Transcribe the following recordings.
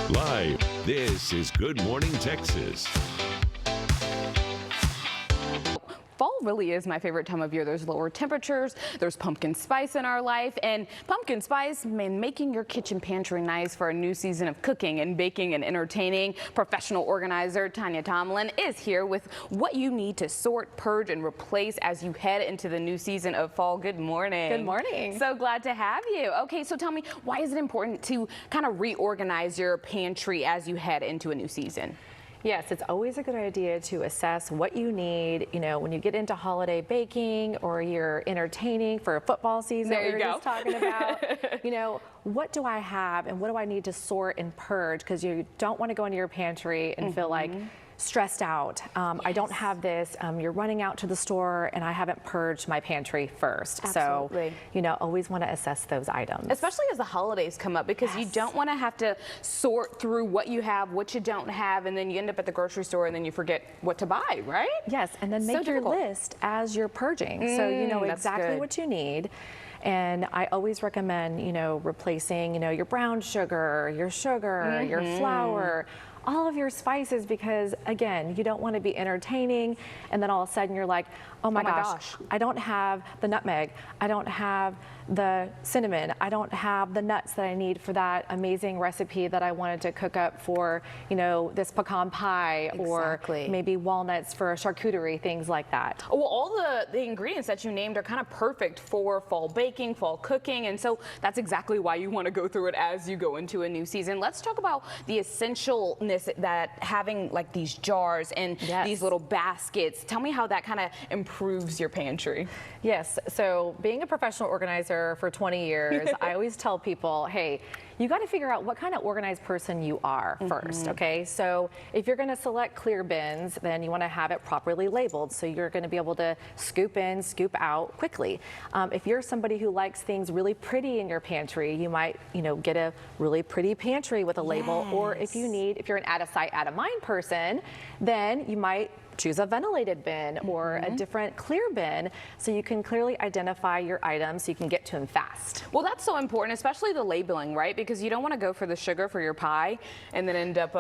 Live, this is Good Morning Texas. Fall really is my favorite time of year. There's lower temperatures, there's pumpkin spice in our life, and pumpkin spice, man, making your kitchen pantry nice for a new season of cooking and baking and entertaining. Professional organizer Tonia is here with what you need to sort, purge, and replace as you head into the new season of fall. Good morning. Good morning. So glad to have you. Okay, so tell me, why is it important to kind of reorganize your pantry as you head into a new season? Yes, it's always a good idea to assess what you need, when you get into holiday baking or you're entertaining for a football season There we you were go. just talking about. What do I have and what do I need to sort and purge? Because you don't want to go into your pantry and feel like stressed out. I don't have this. You're running out to the store and I haven't purged my pantry first. Absolutely. So, always want to assess those items. Especially as the holidays come up, because you don't want to have to sort through what you have, what you don't have, and then you end up at the grocery store and then you forget what to buy, right? Yes, and then make your list as you're purging. So you know exactly what you need. And I always recommend, replacing, your brown sugar, your flour, all of your spices, because again, you don't want to be entertaining and then all of a sudden you're like, oh my gosh, I don't have the nutmeg, I don't have the cinnamon, I don't have the nuts that I need for that amazing recipe that I wanted to cook up for, this pecan pie, or maybe walnuts for a charcuterie, things like that. Well, all the ingredients that you named are kind of perfect for fall baking, fall cooking, and so that's exactly why you want to go through it as you go into a new season. Let's talk about the essentialness that having like these jars and these little baskets. Tell me how that kind of improves your pantry. Yes, so being a professional organizer for 20 years, I always tell people, hey, you got to figure out what kind of organized person you are first, okay? So if you're going to select clear bins, then you want to have it properly labeled, so you're going to be able to scoop in, scoop out quickly. If you're somebody who likes things really pretty in your pantry, you might, get a really pretty pantry with a label, or if you're an out of sight, out of mind person, then you might choose a ventilated bin or a different clear bin, so you can clearly identify your items so you can get to them fast. Well, that's so important, especially the labeling, right? Because you don't want to go for the sugar for your pie and then end up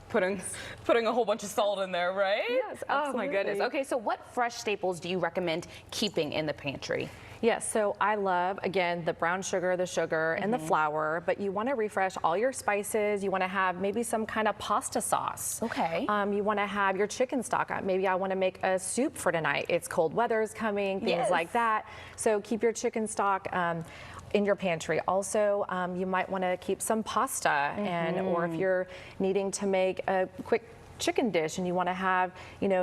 putting a whole bunch of salt in there, right? Yes, absolutely. Oh my goodness. Okay, so what fresh staples do you recommend keeping in the pantry? Yes, so I love, again, the brown sugar, the sugar, and the flour, but you want to refresh all your spices. You want to have maybe some kind of pasta sauce. Okay. You want to have your chicken stock. Maybe I want to make a soup for tonight. It's cold weather's coming, things like that. So keep your chicken stock in your pantry. Also, you might want to keep some pasta, or if you're needing to make a quick chicken dish and you want to have,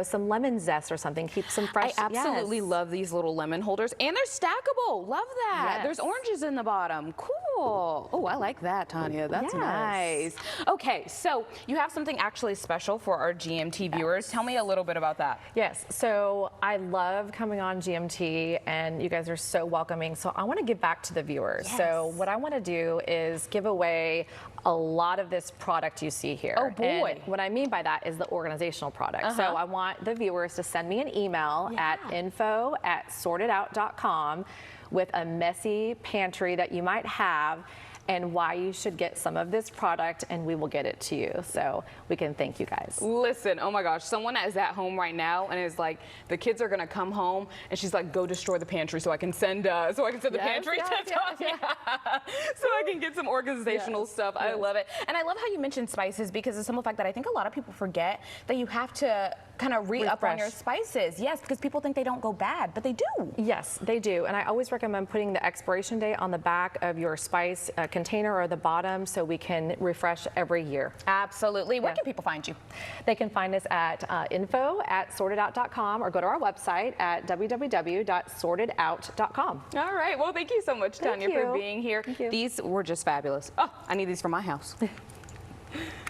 some lemon zest or something, keep some fresh. I absolutely love these little lemon holders, and they're stackable. Love that. Yes. There's oranges in the bottom. Cool. Oh, I like that, Tonia. That's nice. Okay, so you have something actually special for our GMT viewers. Tell me a little bit about that. Yes, so I love coming on GMT and you guys are so welcoming. So I want to give back to the viewers. So what I want to do is give away a lot of this product you see here. Oh boy. And what I mean by that is the organizational product. So I want the viewers to send me an email at info@sortedout.com with a messy pantry that you might have and why you should get some of this product, and we will get it to you so we can thank you guys. Listen, oh my gosh, someone is at home right now and is like, the kids are gonna come home and she's like, go destroy the pantry so I can send the pantry to Tonia. So I can get some organizational stuff. I love it. And I love how you mentioned spices, because of the simple fact that I think a lot of people forget that you have to kind of re-up on your spices. Yes, because people think they don't go bad, but they do. Yes, they do. And I always recommend putting the expiration date on the back of your spice container or the bottom so we can refresh every year. Absolutely. Where can people find you? They can find us at info@sortedout.com or go to our website at www.sortedout.com. All right. Well, thank you so much, Tonia, for being here. These were just fabulous. Oh, I need these for my house.